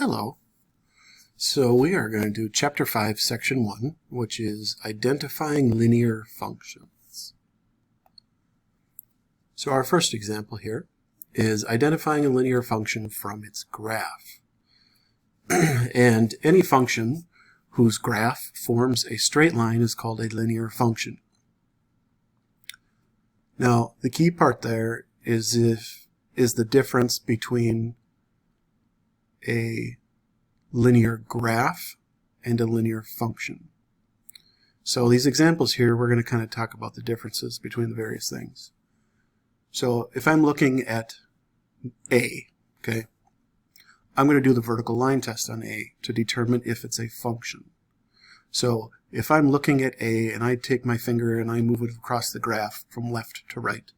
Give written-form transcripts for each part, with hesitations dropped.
Hello. So we are going to do Chapter 5, Section 1, which is Identifying Linear Functions. So our first example here is identifying a linear function from its graph. And any function whose graph forms a straight line is called a linear function. Now, the key part there is the difference between a linear graph and a linear function. So these examples here, we're going to kind of talk about the differences between the various things. So if I'm looking at A, okay, I'm going to do the vertical line test on A to determine if it's a function. So if I'm looking at A and I take my finger and I move it across the graph from left to right,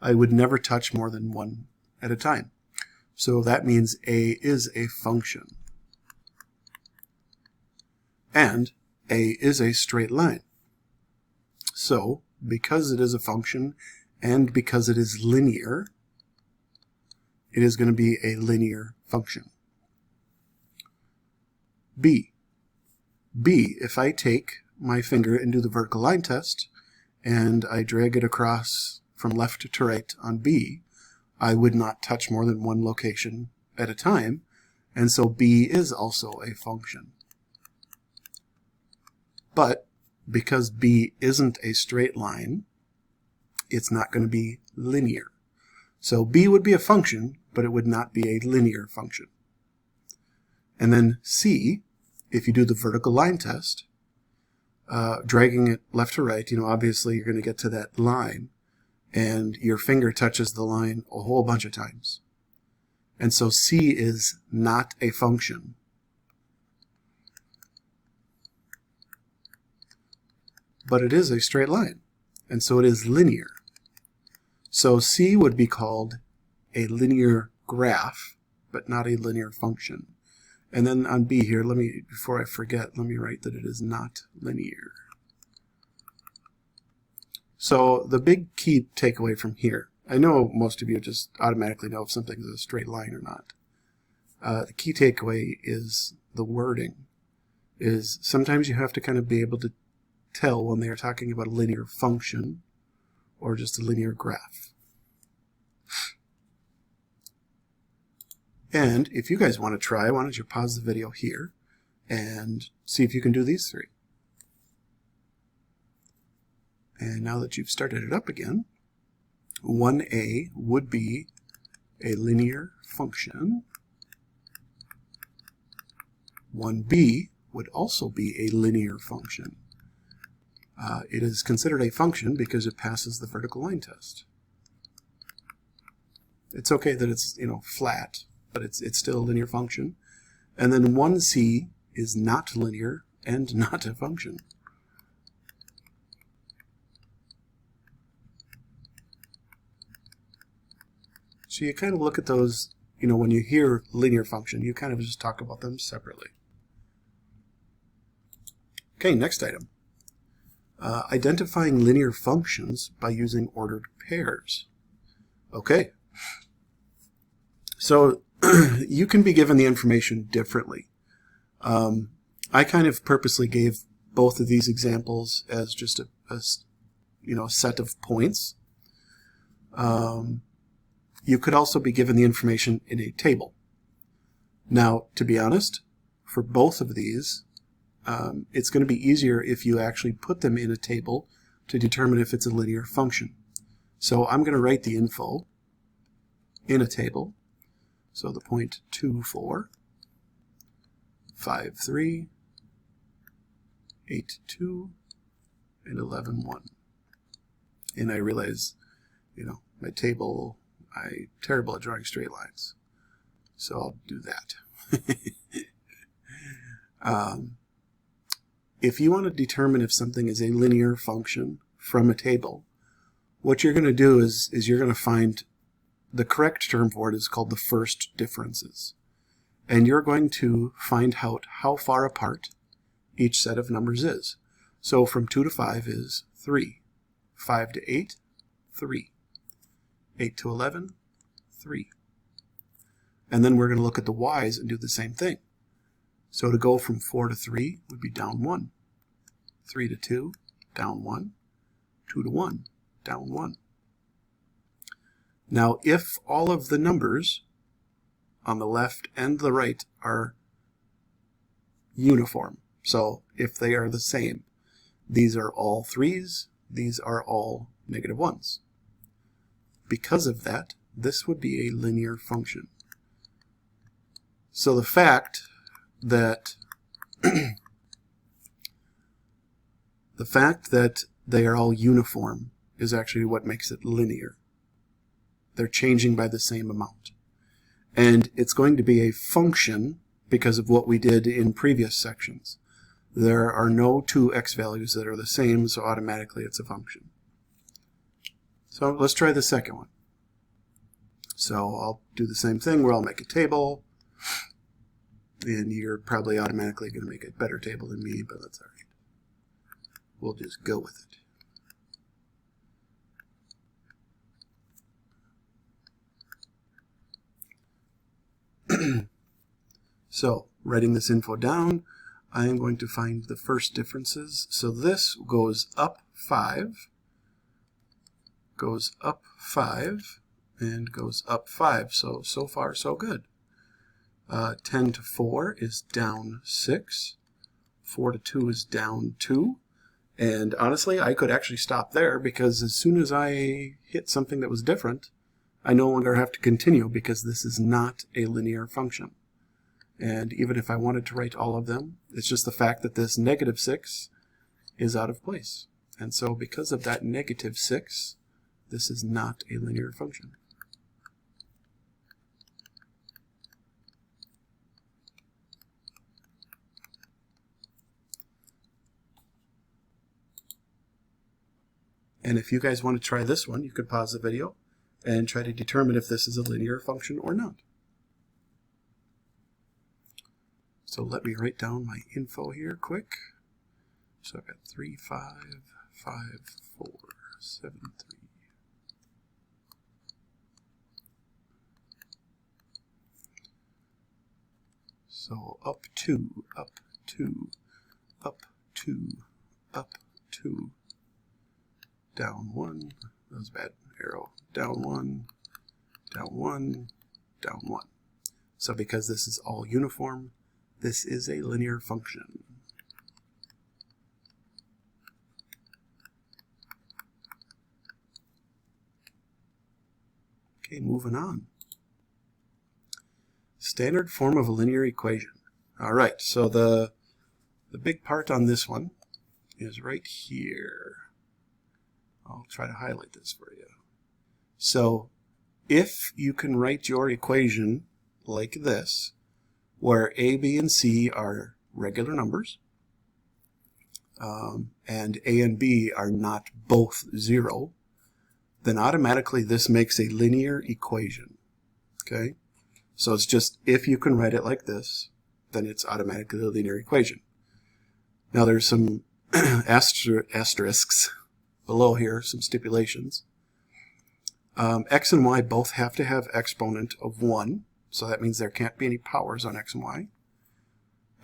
I would never touch more than one at a time. So that means A is a function. And A is a straight line. So, because it is a function and because it is linear, it is going to be a linear function. B, if I take my finger and do the vertical line test, and I drag it across from left to right on B, I would not touch more than one location at a time, and so B is also a function. But because B isn't a straight line, it's not going to be linear. So B would be a function, but it would not be a linear function. And then C, if you do the vertical line test, dragging it left to right, obviously you're going to get to that line, and your finger touches the line a whole bunch of times. And so C is not a function. But it is a straight line, and so it is linear. So C would be called a linear graph, but not a linear function. And then on B here, before I forget, let me write that it is not linear. So the big key takeaway from here, I know most of you just automatically know if something is a straight line or not. The key takeaway is the wording. Is sometimes you have to kind of be able to tell when they are talking about a linear function or just a linear graph. And if you guys want to try, why don't you pause the video here and see if you can do these three. And now that you've started it up again, 1A would be a linear function. 1B would also be a linear function. It is considered a function because it passes the vertical line test. It's okay that it's flat, but it's still a linear function. And then 1C is not linear and not a function. So you kind of look at those, when you hear linear function, you kind of just talk about them separately. Okay, next item. Identifying linear functions by using ordered pairs. Okay. So you can be given the information differently. I kind of purposely gave both of these examples as just a set of points. You could also be given the information in a table. Now, to be honest, for both of these, it's going to be easier if you actually put them in a table to determine if it's a linear function. So I'm going to write the info in a table. So the point 2, 4, 5, 3, 8, 2, and 11, 1. And I realize, my table, I'm terrible at drawing straight lines. So I'll do that. If you want to determine if something is a linear function from a table, what you're going to do is you're going to find the correct term for it is called the first differences. And you're going to find out how far apart each set of numbers is. So from 2 to 5 is 3. 5 to 8, 3. 8 to 11, 3. And then we're going to look at the y's and do the same thing. So to go from 4 to 3 would be down 1. 3 to 2, down 1. 2 to 1, down 1. Now, if all of the numbers on the left and the right are uniform, so if they are the same, these are all 3's, these are all negative 1's. Because of that, this would be a linear function. So the fact that they are all uniform is actually what makes it linear. They're changing by the same amount. And it's going to be a function because of what we did in previous sections. There are no two x values that are the same, so automatically it's a function. So let's try the second one. So I'll do the same thing where I'll make a table. And you're probably automatically going to make a better table than me, but that's all right. We'll just go with it. So, writing this info down, I am going to find the first differences. So this goes up 5, goes up 5, and goes up 5. So far, so good. 10 to 4 is down 6. 4 to 2 is down 2. And honestly, I could actually stop there because as soon as I hit something that was different, I no longer have to continue because this is not a linear function. And even if I wanted to write all of them, it's just the fact that this negative 6 is out of place. And so because of that negative 6, this is not a linear function. And if you guys want to try this one, you could pause the video and try to determine if this is a linear function or not. So let me write down my info here quick. So I've got 3, 5, 5, 4, 7, 3. So up 2, up 2, up 2, up 2. Down 1, that was a bad arrow, down 1, down 1, down 1. So because this is all uniform, this is a linear function. Okay, moving on. Standard form of a linear equation. All right, so the big part on this one is right here. I'll try to highlight this for you. So if you can write your equation like this, where a, b, and c are regular numbers, and a and b are not both 0, then automatically this makes a linear equation. Okay? So it's just, if you can write it like this, then it's automatically a linear equation. Now there's some asterisks below here, some stipulations. X and y both have to have exponent of 1, so that means there can't be any powers on x and y.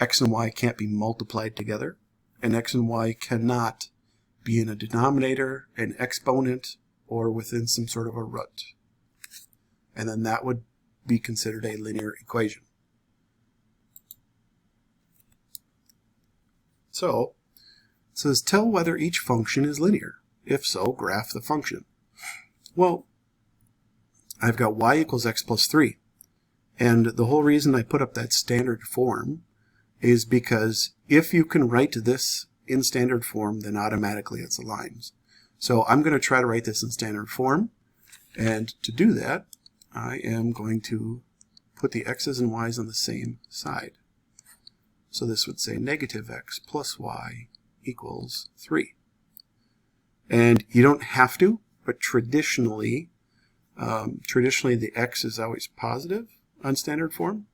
X and y can't be multiplied together, and x and y cannot be in a denominator, an exponent, or within some sort of a root. And then that would be considered a linear equation. So, it says, tell whether each function is linear. If so, graph the function. Well, I've got y equals x plus 3. And the whole reason I put up that standard form is because if you can write this in standard form, then automatically it's a line. So I'm going to try to write this in standard form. And to do that, I am going to put the x's and y's on the same side. So this would say negative x plus y equals 3. And you don't have to, but traditionally the x is always positive on standard form.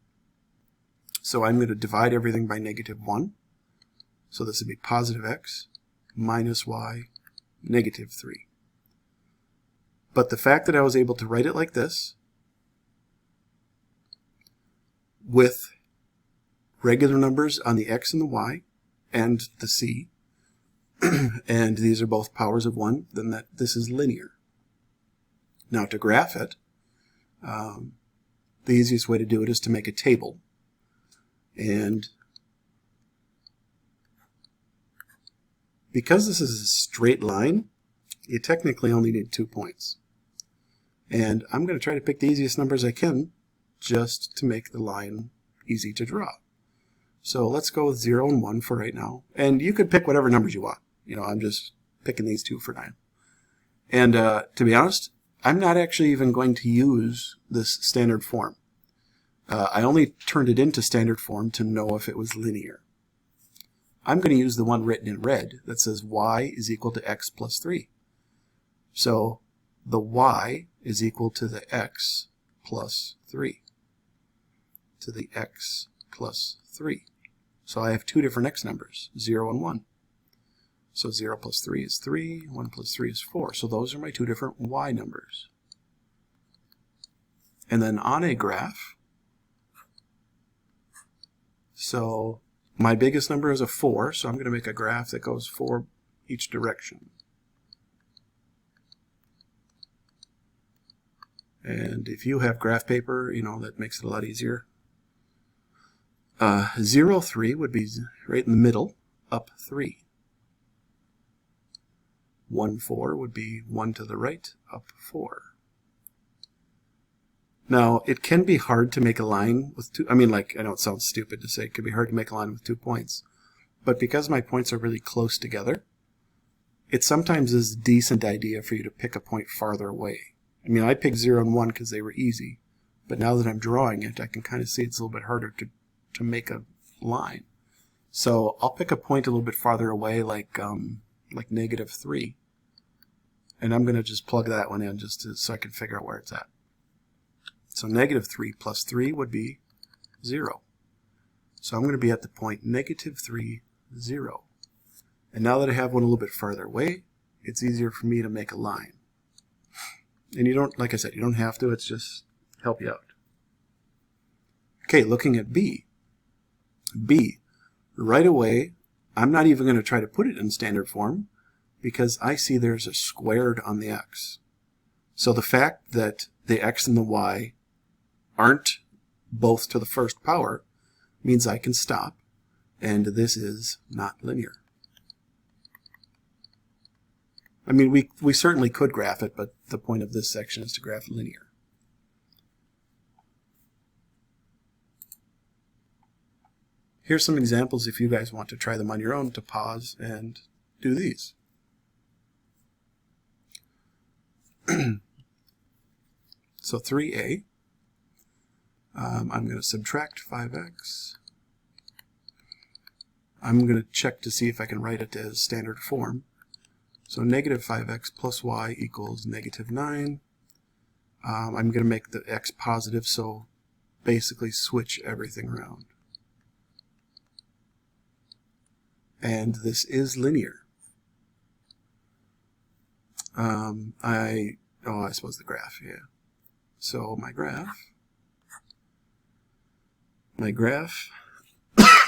So I'm going to divide everything by negative 1. So this would be positive x minus y negative 3. But the fact that I was able to write it like this with regular numbers on the x and the y and the c, and these are both powers of 1, then this is linear. Now to graph it, the easiest way to do it is to make a table. And because this is a straight line, you technically only need 2 points. And I'm going to try to pick the easiest numbers I can just to make the line easy to draw. So let's go with 0 and 1 for right now. And you could pick whatever numbers you want. I'm just picking these 2 for now. And to be honest, I'm not actually even going to use this standard form. I only turned it into standard form to know if it was linear. I'm going to use the one written in red that says y is equal to x plus 3. So the y is equal to the x plus 3. To the x plus 3. So I have 2 different x numbers, 0 and 1. So 0 plus 3 is 3, 1 plus 3 is 4. So those are my 2 different y numbers. And then on a graph, so my biggest number is a 4, so I'm going to make a graph that goes 4 each direction. And if you have graph paper, that makes it a lot easier. 0, 3 would be right in the middle, up 3. 1, 4 would be 1 to the right, up 4. Now, it can be hard to make a line with 2, I know it sounds stupid to say it can be hard to make a line with 2 points, but because my points are really close together, it sometimes is a decent idea for you to pick a point farther away. I picked 0 and 1 because they were easy, but now that I'm drawing it, I can kind of see it's a little bit harder to make a line. So I'll pick a point a little bit farther away, like -3, and I'm going to just plug that one in so I can figure out where it's at. So -3 plus 3 would be 0. So I'm going to be at the point -3, 0. And now that I have one a little bit farther away, it's easier for me to make a line. And you don't, like I said, you don't have to, it's just help you out. Okay, looking at B. B, right away, I'm not even going to try to put it in standard form because I see there's a squared on the x. So the fact that the x and the y aren't both to the first power means I can stop, and this is not linear. We certainly could graph it, but the point of this section is to graph linear. Here's some examples if you guys want to try them on your own, to pause and do these. So 3a, I'm going to subtract 5x. I'm going to check to see if I can write it as standard form. So -5x plus y equals -9. I'm going to make the x positive, so basically switch everything around. And this is linear. I suppose the graph, yeah. So my graph,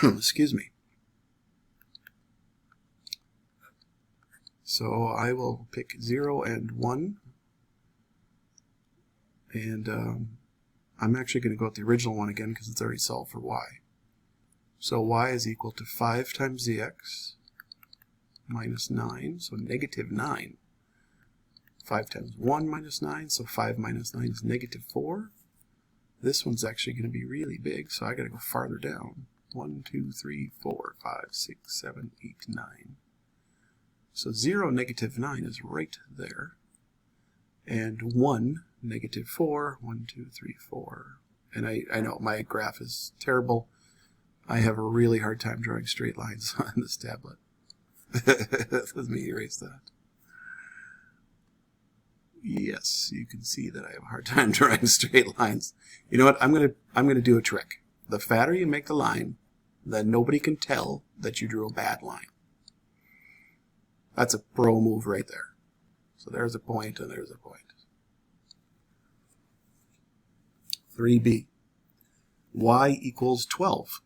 excuse me. So I will pick 0 and 1, and I'm actually going to go with the original one again because it's already solved for y. So y is equal to 5 times dx minus 9, so -9. 5 times 1 minus 9, so 5 minus 9 is -4. This one's actually going to be really big, so I got to go farther down. 1, 2, 3, 4, 5, 6, 7, 8, 9. So 0, -9 is right there. And 1, -4, 1, 2, 3, 4. And I know my graph is terrible. I have a really hard time drawing straight lines on this tablet. Let me erase that. Yes, you can see that I have a hard time drawing straight lines. You know what? I'm gonna do a trick. The fatter you make the line, then nobody can tell that you drew a bad line. That's a pro move right there. So there's a point and there's a point. 3b. y equals 12.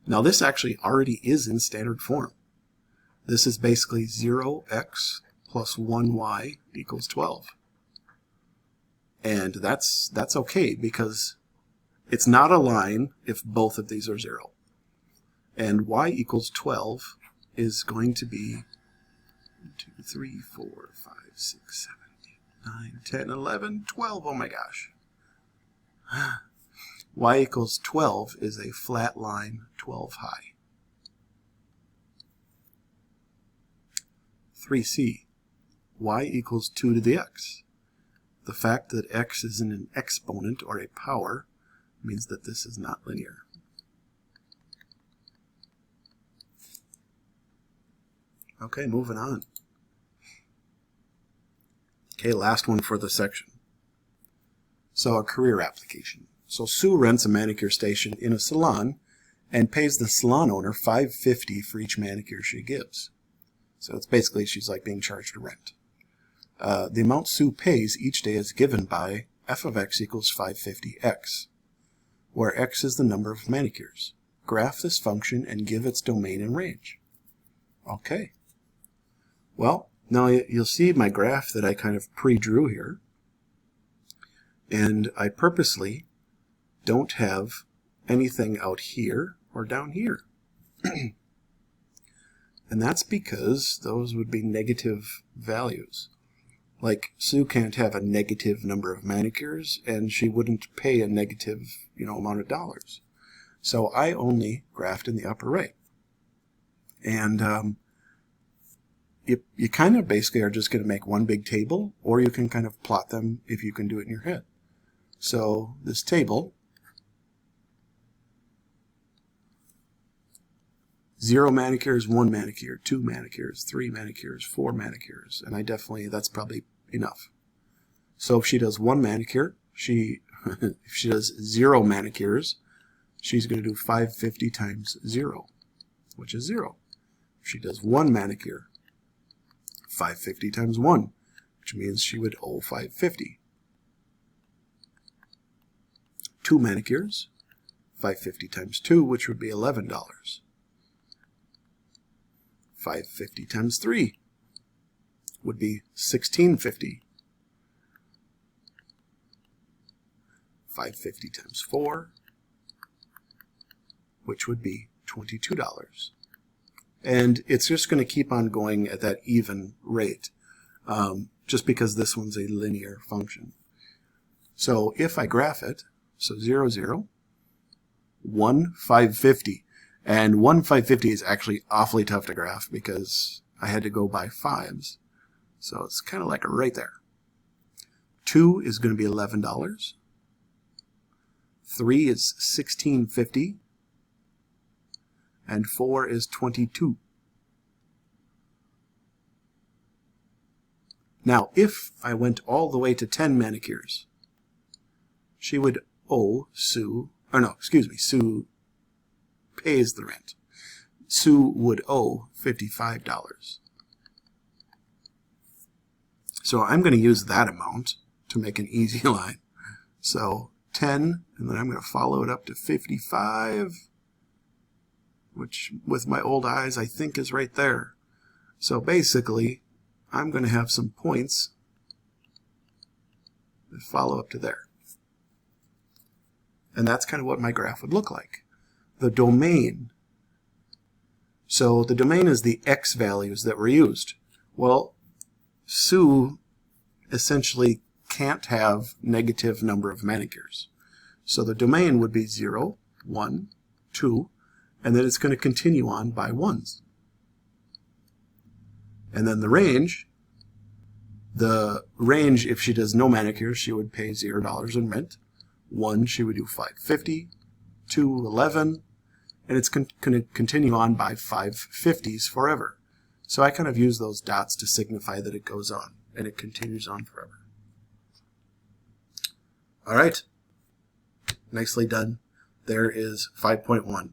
Now this actually already is in standard form. This is basically 0x plus 1y equals 12. And that's okay because it's not a line if both of these are 0. And y equals 12 is going to be 1, 2, 3, 4, 5, 6, 7, 8, 9, 10, 11, 12. Oh my gosh. Y equals 12 is a flat line 12 high. 3c. Y equals 2 to the x. The fact that x is in an exponent or a power means that this is not linear. Okay, moving on. Okay, last one for the section. So a career application. So Sue rents a manicure station in a salon and pays the salon owner $5.50 for each manicure she gives. So it's basically she's like being charged a rent. The amount Sue pays each day is given by f of x equals 550x, where x is the number of manicures. Graph this function and give its domain and range. Okay. Well, now you'll see my graph that I kind of pre-drew here. And I purposely don't have anything out here or down here. And that's because those would be negative values. Like, Sue can't have a negative number of manicures, and she wouldn't pay a negative, amount of dollars. So I only graphed in the upper right. And you kind of basically are just going to make one big table, or you can kind of plot them if you can do it in your head. So this table, 0 manicures, 1 manicure, 2 manicures, 3 manicures, 4 manicures, and that's probably enough. So if she does 1 manicure, if she does 0 manicures, she's going to do 550 times 0, which is 0. If she does 1 manicure, 550 times 1, which means she would owe 550. 2 manicures, 550 times 2, which would be $11. 550 times 3 would be $16.50. 550 times 4, which would be $22. And it's just going to keep on going at that even rate, just because this one's a linear function. So if I graph it, so 0, 0, 1, 550. And 1, 550 is actually awfully tough to graph because I had to go by 5s. So it's kind of like right there. 2 is going to be $11. 3 is $16.50. And 4 is $22. Now, if I went all the way to 10 manicures, she would owe Sue, Sue pays the rent. Sue would owe $55. So I'm going to use that amount to make an easy line. So 10, and then I'm going to follow it up to 55, which with my old eyes I think is right there. So basically, I'm going to have some points that follow up to there. And that's kind of what my graph would look like. The domain. So the domain is the x values that were used. Well, Sue essentially can't have negative number of manicures. So the domain would be 0, 1, 2, and then it's going to continue on by 1s. And then the range, if she does no manicures, she would pay $0 in rent. 1, she would do 550, 2, 11, and it's going to continue on by 550s forever. So I kind of use those dots to signify that it goes on, and it continues on forever. All right, nicely done. There is 5.1.